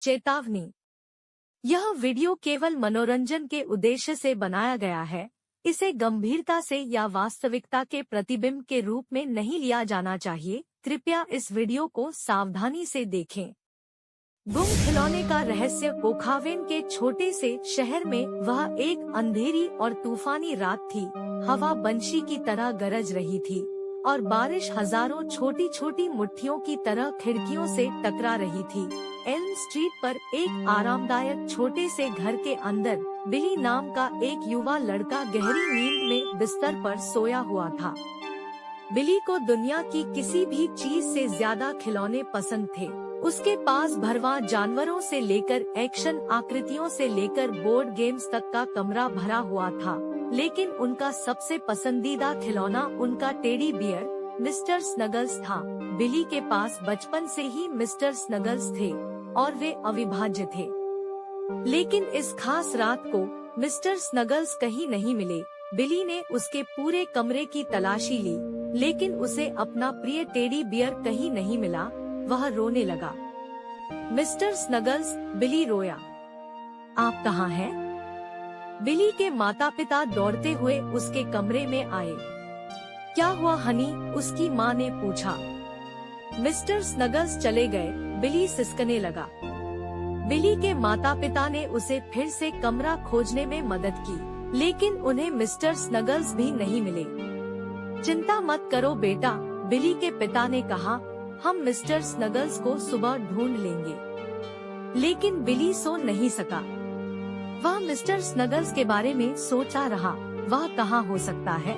चेतावनी। यह वीडियो केवल मनोरंजन के उद्देश्य से बनाया गया है। इसे गंभीरता से या वास्तविकता के प्रतिबिंब के रूप में नहीं लिया जाना चाहिए। कृपया इस वीडियो को सावधानी से देखें। गुम खिलौने का रहस्य। कोखावेन के छोटे से शहर में वह एक अंधेरी और तूफानी रात थी। हवा बंशी की तरह गरज रही थी और बारिश हजारों छोटी छोटी मुट्ठियों की तरह खिड़कियों से टकरा रही थी। एल्म स्ट्रीट पर एक आरामदायक छोटे से घर के अंदर बिली नाम का एक युवा लड़का गहरी नींद में बिस्तर पर सोया हुआ था। बिली को दुनिया की किसी भी चीज से ज्यादा खिलौने पसंद थे। उसके पास भरवा जानवरों से लेकर एक्शन आकृतियों से लेकर बोर्ड गेम्स तक का कमरा भरा हुआ था, लेकिन उनका सबसे पसंदीदा खिलौना उनका टेडी बियर मिस्टर स्नगल्स था। बिली के पास बचपन से ही मिस्टर स्नगल्स थे और वे अविभाज्य थे। लेकिन इस खास रात को मिस्टर स्नगल्स कहीं नहीं मिले। बिली ने उसके पूरे कमरे की तलाशी ली, लेकिन उसे अपना प्रिय टेडी बियर कहीं नहीं मिला। वह रोने लगा। मिस्टर स्नगल्स, बिली रोया। आप कहाँ हैं? बिली के माता पिता दौड़ते हुए उसके कमरे में आए। क्या हुआ हनी? उसकी माँ ने पूछा। मिस्टर स्नगल्स चले गए, बिली सिसकने लगा। बिली के माता पिता ने उसे फिर से कमरा खोजने में मदद की, लेकिन उन्हें मिस्टर स्नगल्स भी नहीं मिले। चिंता मत करो बेटा, बिली के पिता ने कहा, हम मिस्टर स्नगल्स को सुबह ढूंढ लेंगे। लेकिन बिली सो नहीं सका। वह मिस्टर स्नगल्स के बारे में सोचा रहा। वह कहाँ हो सकता है?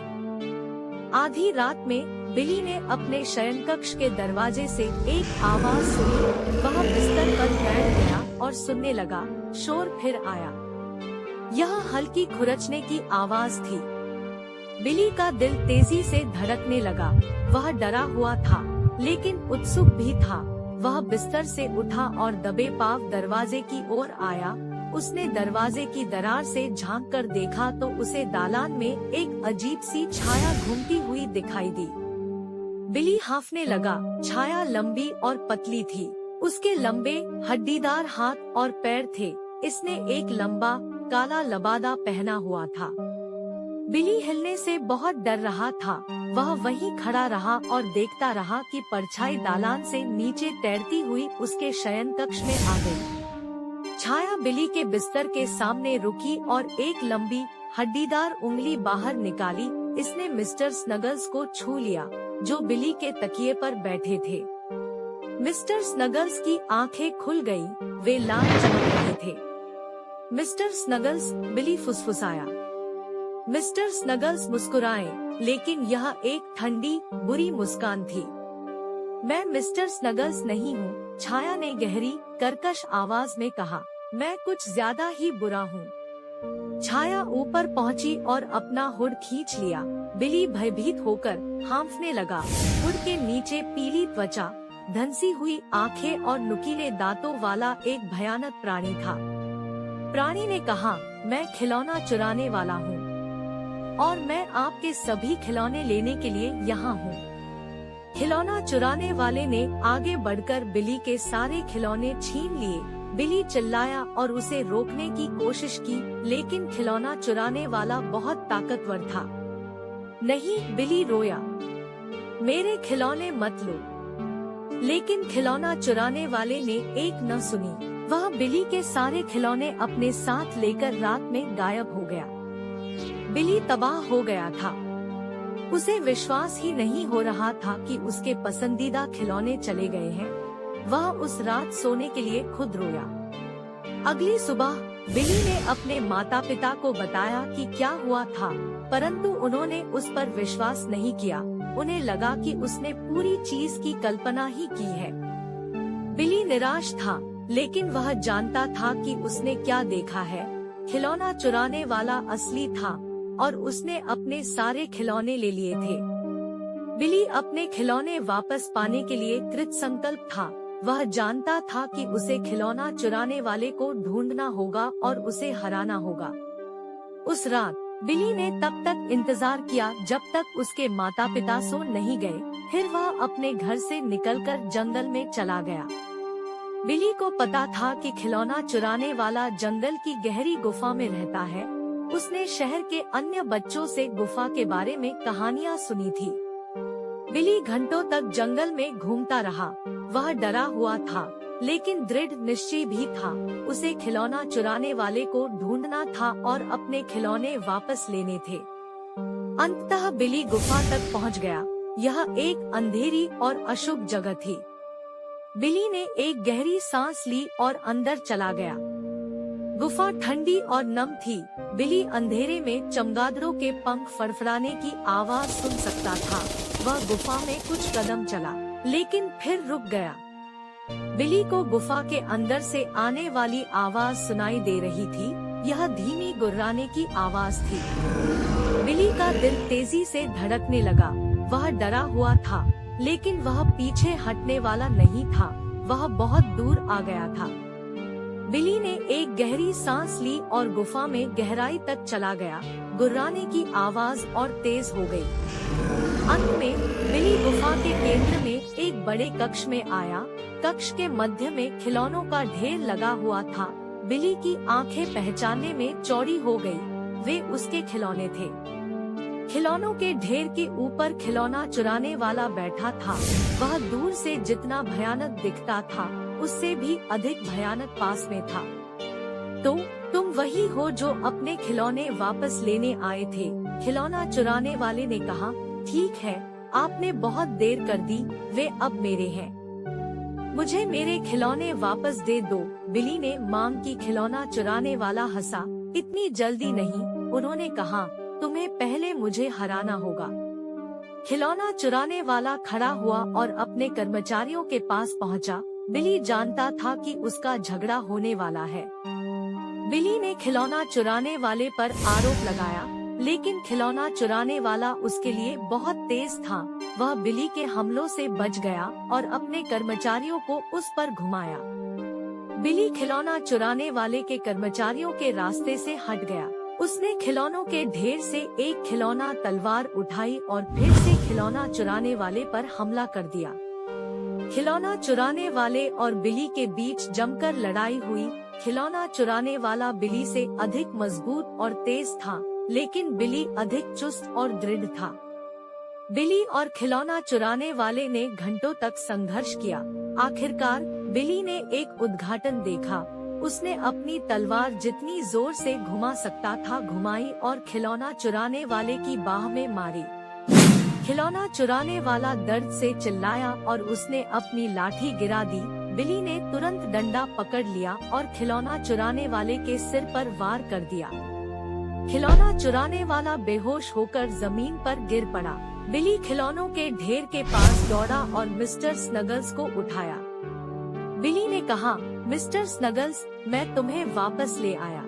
आधी रात में बिली ने अपने शयनकक्ष के दरवाजे से एक आवाज सुनी। वह बिस्तर पर बैठ गया और सुनने लगा। शोर फिर आया। यह हल्की खुरचने की आवाज थी। बिली का दिल तेजी से धड़कने लगा। वह डरा हुआ था, लेकिन उत्सुक भी था। वह बिस्तर से उठा और दबे पांव दरवाजे की ओर आया। उसने दरवाजे की दरार से झांक कर देखा तो उसे दालान में एक अजीब सी छाया घूमती हुई दिखाई दी। बिली हांफने लगा। छाया लंबी और पतली थी। उसके लंबे हड्डीदार हाथ और पैर थे। इसने एक लंबा काला लबादा पहना हुआ था। बिली हिलने से बहुत डर रहा था। वह वहीं खड़ा रहा और देखता रहा कि परछाई दालान से नीचे तैरती हुई उसके शयन कक्ष में आ गई। छाया बिली के बिस्तर के सामने रुकी और एक लंबी हड्डीदार उंगली बाहर निकाली। इसने मिस्टर स्नगल्स को छू लिया, जो बिली के तकिए पर बैठे थे। मिस्टर स्नगल्स की आंखें खुल गईं। वे लाल चमक रहे थे। मिस्टर स्नगल्स, बिली फुसफुसाया। मिस्टर स्नगल्स मुस्कुराए, लेकिन यह एक ठंडी बुरी मुस्कान थी। मैं मिस्टर स्नगल्स नहीं हूँ, छाया ने गहरी कर्कश आवाज में कहा। मैं कुछ ज्यादा ही बुरा हूँ। छाया ऊपर पहुँची और अपना हुड खींच लिया। बिली भयभीत होकर हांफने लगा। हुड के नीचे पीली त्वचा, धंसी हुई आंखें और नुकीले दांतों वाला एक भयानक प्राणी था। प्राणी ने कहा, मैं खिलौना चुराने वाला हूँ और मैं आपके सभी खिलौने लेने के लिए यहाँ हूँ। खिलौना चुराने वाले ने आगे बढ़कर बिली के सारे खिलौने छीन लिए। बिली चिल्लाया और उसे रोकने की कोशिश की, लेकिन खिलौना चुराने वाला बहुत ताकतवर था। नहीं, बिली रोया, मेरे खिलौने मत लो। लेकिन खिलौना चुराने वाले ने एक न सुनी। वह बिली के सारे खिलौने अपने साथ लेकर रात में गायब हो गया। बिली तबाह हो गया था। उसे विश्वास ही नहीं हो रहा था कि उसके पसंदीदा खिलौने चले गए हैं। वह उस रात सोने के लिए खुद रोया। अगली सुबह बिली ने अपने माता पिता को बताया कि क्या हुआ था, परंतु उन्होंने उस पर विश्वास नहीं किया। उन्हें लगा कि उसने पूरी चीज की कल्पना ही की है। बिली निराश था, लेकिन वह जानता था कि उसने क्या देखा है। खिलौना चुराने वाला असली था और उसने अपने सारे खिलौने ले लिए थे। बिली अपने खिलौने वापस पाने के लिए कृत संकल्प था। वह जानता था कि उसे खिलौना चुराने वाले को ढूंढना होगा और उसे हराना होगा। उस रात बिली ने तब तक इंतजार किया जब तक उसके माता पिता सो नहीं गए। फिर वह अपने घर से निकलकर जंगल में चला गया। बिली को पता था कि खिलौना चुराने वाला जंगल की गहरी गुफा में रहता है। उसने शहर के अन्य बच्चों से गुफा के बारे में कहानियाँ सुनी थी। बिली घंटों तक जंगल में घूमता रहा। वह डरा हुआ था, लेकिन दृढ़ निश्चय भी था। उसे खिलौना चुराने वाले को ढूंढना था और अपने खिलौने वापस लेने थे। अंततः बिली गुफा तक पहुंच गया। यह एक अंधेरी और अशुभ जगह थी। बिली ने एक गहरी सांस ली और अंदर चला गया। गुफा ठंडी और नम थी। बिली अंधेरे में चमगादड़ों के पंख फड़फड़ाने की आवाज सुन सकता था। वह गुफा में कुछ कदम चला, लेकिन फिर रुक गया। बिली को गुफा के अंदर से आने वाली आवाज सुनाई दे रही थी। यह धीमी गुर्राने की आवाज थी। बिली का दिल तेजी से धड़कने लगा। वह डरा हुआ था, लेकिन वह पीछे हटने वाला नहीं था। वह बहुत दूर आ गया था। बिली ने एक गहरी सांस ली और गुफा में गहराई तक चला गया। गुर्राने की आवाज और तेज हो गई। अंत में बिली गुफा के केंद्र में एक बड़े कक्ष में आया। कक्ष के मध्य में खिलौनों का ढेर लगा हुआ था। बिली की आंखें पहचानने में चौड़ी हो गई। वे उसके खिलौने थे। खिलौनों के ढेर के ऊपर खिलौना चुराने वाला बैठा था। वह दूर से जितना भयानक दिखता था, उससे भी अधिक भयानक पास में था। तो तुम वही हो जो अपने खिलौने वापस लेने आए थे? खिलौना चुराने वाले ने कहा। ठीक है, आपने बहुत देर कर दी। वे अब मेरे हैं। मुझे मेरे खिलौने वापस दे दो। बिली ने मांग की। खिलौना चुराने वाला हंसा। इतनी जल्दी नहीं, उन्होंने कहा। तुम्हें पहले मुझे हराना होगा। खिलौना चुराने वाला खड़ा हुआ और अपने कर्मचारियों के पास पहुंचा। बिली जानता था कि उसका झगड़ा होने वाला है। बिली ने खिलौना चुराने वाले पर आरोप लगाया, लेकिन खिलौना चुराने वाला उसके लिए बहुत तेज था। वह बिली के हमलों से बच गया और अपने कर्मचारियों को उस पर घुमाया। बिली खिलौना चुराने वाले के कर्मचारियों के रास्ते से हट गया। उसने खिलौनों के ढेर से एक खिलौना तलवार उठाई और फिर से खिलौना चुराने वाले पर हमला कर दिया। खिलौना चुराने वाले और बिली के बीच जमकर लड़ाई हुई। खिलौना चुराने वाला बिली से अधिक मजबूत और तेज था, लेकिन बिली अधिक चुस्त और दृढ़ था। बिली और खिलौना चुराने वाले ने घंटों तक संघर्ष किया। आखिरकार बिली ने एक उद्घाटन देखा। उसने अपनी तलवार जितनी जोर से घुमा सकता था घुमाई और खिलौना चुराने वाले की बाह में मारी। खिलौना चुराने वाला दर्द से चिल्लाया और उसने अपनी लाठी गिरा दी। बिली ने तुरंत डंडा पकड़ लिया और खिलौना चुराने वाले के सिर पर वार कर दिया। खिलौना चुराने वाला बेहोश होकर जमीन पर गिर पड़ा। बिली खिलौनों के ढेर के पास दौड़ा और मिस्टर स्नगल्स को उठाया। बिली ने कहा, मिस्टर स्नगल्स, मैं तुम्हें वापस ले आया।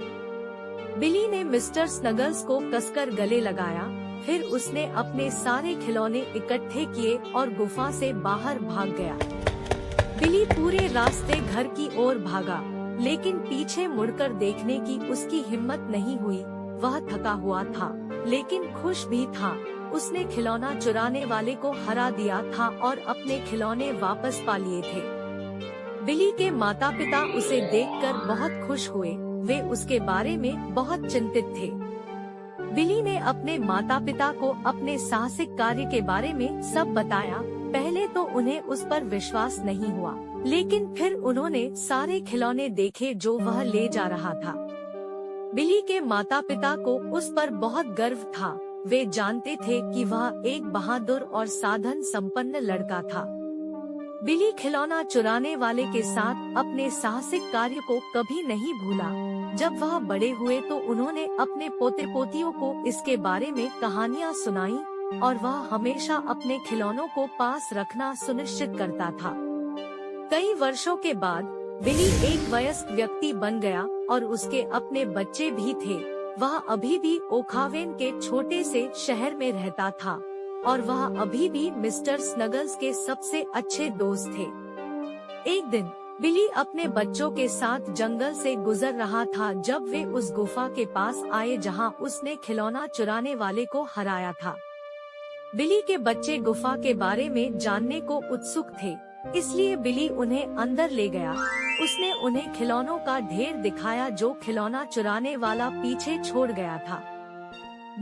बिली ने मिस्टर स्नगल्स को कसकर गले लगाया। फिर उसने अपने सारे खिलौने इकट्ठे किए और गुफा से बाहर भाग गया। बिली पूरे रास्ते घर की ओर भागा, लेकिन पीछे मुड़कर देखने की उसकी हिम्मत नहीं हुई। वह थका हुआ था, लेकिन खुश भी था। उसने खिलौना चुराने वाले को हरा दिया था और अपने खिलौने वापस पा लिए थे। बिली के माता पिता उसे देखकर बहुत खुश हुए। वे उसके बारे में बहुत चिंतित थे। बिली ने अपने माता पिता को अपने साहसिक कार्य के बारे में सब बताया। पहले तो उन्हें उस पर विश्वास नहीं हुआ, लेकिन फिर उन्होंने सारे खिलौने देखे जो वह ले जा रहा था। बिली के माता पिता को उस पर बहुत गर्व था। वे जानते थे कि वह एक बहादुर और साधन संपन्न लड़का था। बिली खिलौना चुराने वाले के साथ अपने साहसिक कार्य को कभी नहीं भूला। जब वह बड़े हुए तो उन्होंने अपने पोते पोतियों को इसके बारे में कहानियाँ सुनाई और वह हमेशा अपने खिलौनों को पास रखना सुनिश्चित करता था। कई वर्षों के बाद बिली एक वयस्क व्यक्ति बन गया और उसके अपने बच्चे भी थे। वह अभी भी ओखावेन के छोटे से शहर में रहता था और वह अभी भी मिस्टर स्नगल्स के सबसे अच्छे दोस्त थे। एक दिन बिली अपने बच्चों के साथ जंगल से गुजर रहा था जब वे उस गुफा के पास आए जहां उसने खिलौना चुराने वाले को हराया था। बिली के बच्चे गुफा के बारे में जानने को उत्सुक थे। इसलिए बिली उन्हें अंदर ले गया। उसने उन्हें खिलौनों का ढेर दिखाया जो खिलौना चुराने वाला पीछे छोड़ गया था।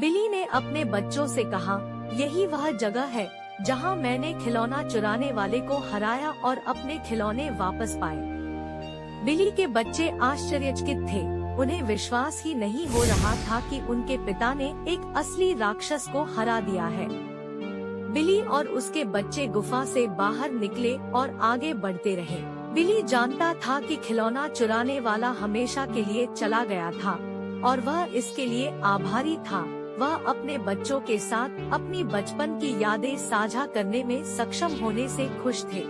बिली ने अपने बच्चों से कहा, यही वह जगह है जहां मैंने खिलौना चुराने वाले को हराया और अपने खिलौने वापस पाए। बिली के बच्चे आश्चर्यचकित थे। उन्हें विश्वास ही नहीं हो रहा था कि उनके पिता ने एक असली राक्षस को हरा दिया है। बिली और उसके बच्चे गुफा से बाहर निकले और आगे बढ़ते रहे। बिली जानता था कि खिलौना चुराने वाला हमेशा के लिए चला गया था और वह इसके लिए आभारी था। वह अपने बच्चों के साथ अपनी बचपन की यादें साझा करने में सक्षम होने से खुश थे।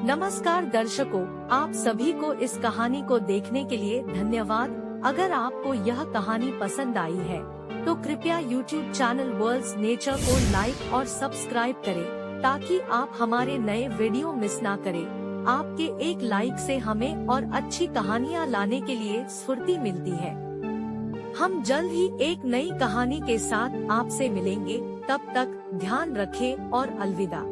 नमस्कार दर्शकों, आप सभी को इस कहानी को देखने के लिए धन्यवाद। अगर आपको यह कहानी पसंद आई है तो कृपया YouTube चैनल वर्ल्ड्स नेचर को लाइक और सब्सक्राइब करें ताकि आप हमारे नए वीडियो मिस ना करें। आपके एक लाइक से हमें और अच्छी कहानियाँ लाने के लिए स्फूर्ति मिलती है। हम जल्द ही एक नई कहानी के साथ आपसे मिलेंगे। तब तक ध्यान रखें और अलविदा।